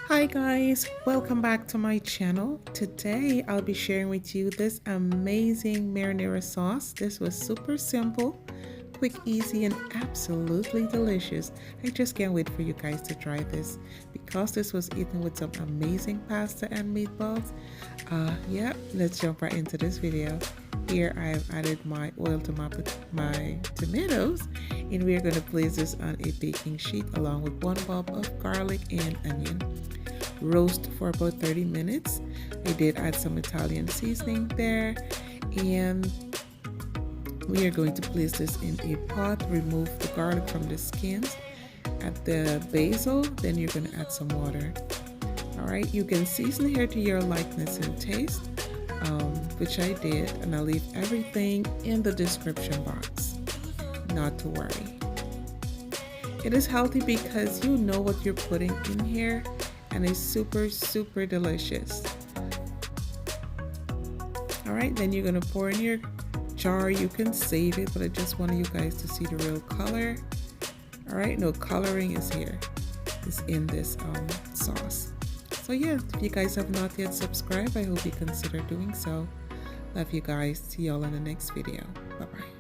Hi guys, welcome back to my channel. Today I'll be sharing with you this amazing marinara sauce. This was super simple, quick, easy, and absolutely delicious. I just can't wait for you guys to try this because this was eaten with some amazing pasta and meatballs. Yeah, let's jump right into this video. Here I have added my oil to my tomatoes, and we're going to place this on a baking sheet along with 1 bulb of garlic and onion. Roast for about 30 minutes. I did add some Italian seasoning there, and we are going to place this in a pot. Remove the garlic from the skins. Add the basil, then you're going to add some water. All right, you can season here to your likeness and taste, which I did, and I'll leave everything in the description box. Not to worry. It is healthy because you know what you're putting in here, and it's super delicious. All right, then you're gonna pour in your jar. You can save it, but I just wanted you guys to see the real color. All right, no coloring is here. It's in this sauce. So yeah, if you guys have not yet subscribed, I hope you consider doing so. Love you guys. See y'all in the next video. Bye bye.